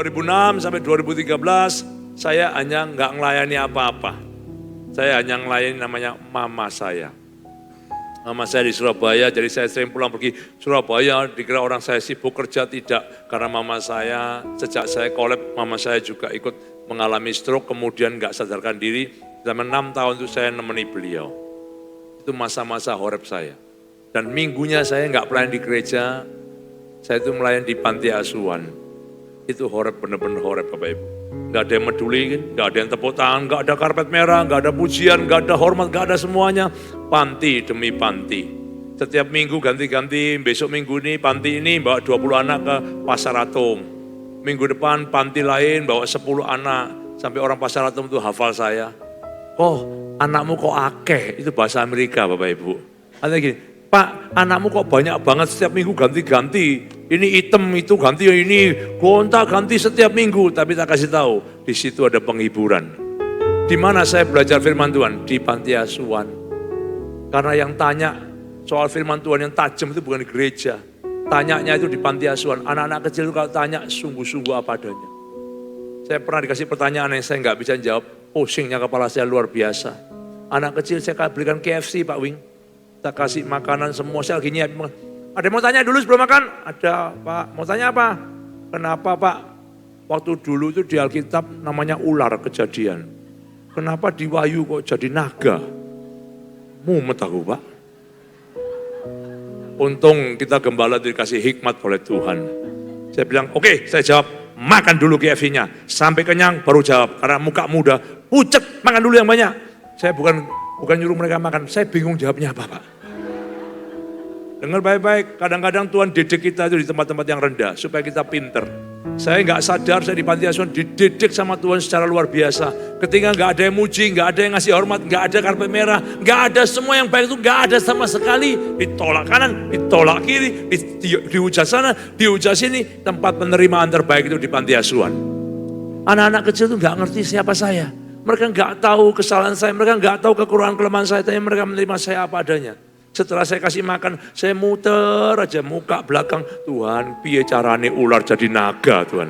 2006 sampai 2013 saya hanya nggak ngelayani apa-apa. Saya hanya ngelayani namanya mama saya. Mama saya di Surabaya, jadi saya sering pulang pergi Surabaya, dikira orang saya sibuk kerja, tidak. Karena mama saya, sejak saya kolab, mama saya juga ikut mengalami stroke, kemudian nggak sadarkan diri. Selama 6 tahun itu saya nemeni beliau. Itu masa-masa horeb saya. Dan minggunya saya nggak melayani di gereja, saya itu melayani di panti asuhan. Itu horeb, benar-benar horeb Bapak Ibu. Nggak ada yang peduli, nggak ada yang tepuk tangan, nggak ada karpet merah, nggak ada pujian, nggak ada hormat, nggak ada semuanya. Panti demi panti. Setiap minggu ganti-ganti, besok minggu ini panti ini bawa 20 anak ke Pasar Atom. Minggu depan panti lain bawa 10 anak. Sampai orang Pasar Atom itu hafal saya. Oh, anakmu kok akeh, itu bahasa Amerika Bapak Ibu. Artinya gini, Pak, anakmu kok banyak banget setiap minggu ganti-ganti. Ini item itu ganti, ini gonta ganti setiap minggu. Tapi tak kasih tahu, di situ ada penghiburan. Di mana saya belajar firman Tuhan? Di panti asuhan. Karena yang tanya soal firman Tuhan yang tajam itu bukan di gereja. Tanyanya itu di panti asuhan. Anak-anak kecil itu kalau tanya sungguh-sungguh apa adanya. Saya pernah dikasih pertanyaan yang saya nggak bisa jawab. Pusingnya kepala saya luar biasa. Anak kecil saya belikan KFC Pak Wing. Kita kasih makanan semua, saya lagi nyiapin. Ada yang mau tanya dulu sebelum makan? Ada Pak, mau tanya apa? Kenapa Pak? Waktu dulu itu di Alkitab namanya ular kejadian. Kenapa di Wahyu kok jadi naga? Mumet aku Pak. Untung kita gembala dikasih hikmat oleh Tuhan. Saya bilang, oke, saya jawab, makan dulu KFC-nya. Sampai kenyang baru jawab, karena muka muda, pucet, makan dulu yang banyak. Saya bukan nyuruh mereka makan, saya bingung jawabnya apa Pak. Dengar baik-baik, kadang-kadang Tuhan didik kita itu di tempat-tempat yang rendah, supaya kita pinter. Saya nggak sadar, saya di panti asuhan dididik sama Tuhan secara luar biasa. Ketika nggak ada yang muji, nggak ada yang ngasih hormat, nggak ada karpet merah, nggak ada semua yang baik itu nggak ada sama sekali. Ditolak kanan, ditolak kiri, dihujat sana, dihujat sini. Tempat penerimaan terbaik itu di panti asuhan. Anak-anak kecil itu nggak ngerti siapa saya. Mereka nggak tahu kesalahan saya, mereka nggak tahu kekurangan kelemahan saya, tapi mereka menerima saya apa adanya. Setelah saya kasih makan, saya muter aja muka belakang. Tuhan, piye carane ular jadi naga Tuhan.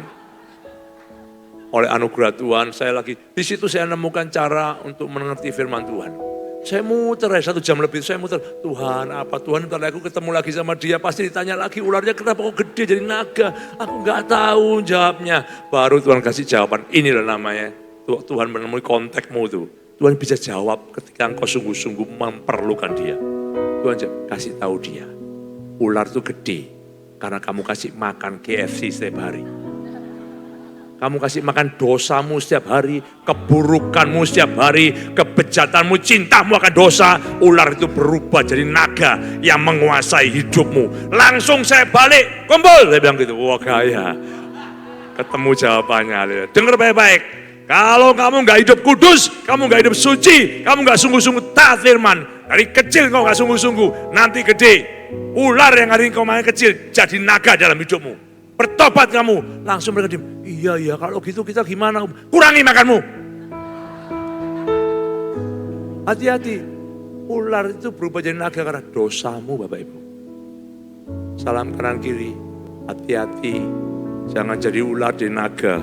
Oleh anugerah Tuhan, saya lagi, di situ saya nemukan cara untuk mengerti firman Tuhan. Saya muter ya 1 jam lebih, saya muter. Tuhan apa, Tuhan ntar aku ketemu lagi sama dia, pasti ditanya lagi ularnya kenapa kok gede jadi naga. Aku nggak tahu jawabnya. Baru Tuhan kasih jawaban, inilah namanya. Tuhan menemui kontekmu tuh. Tuhan bisa jawab ketika engkau sungguh-sungguh memperlukan dia. Tuhan kasih tahu dia, ular itu gede karena kamu kasih makan KFC setiap hari. Kamu kasih makan dosamu setiap hari, keburukanmu setiap hari, kebejatanmu, cintamu akan dosa. Ular itu berubah jadi naga yang menguasai hidupmu. Langsung saya balik, kumpul. Saya bilang gitu, wah kaya. Ketemu jawabannya. Dengar baik-baik. Kalau kamu nggak hidup kudus, kamu nggak hidup suci, kamu nggak sungguh-sungguh taat firman. Dari kecil kau nggak sungguh-sungguh, nanti gede. Ular yang hari ini kau main kecil, jadi naga dalam hidupmu. Bertobat kamu, langsung mereka diam. Iya, kalau gitu kita gimana? Kurangi makanmu. Hati-hati, ular itu berubah jadi naga karena dosamu Bapak Ibu. Salam kanan kiri, hati-hati, jangan jadi ular jadi naga.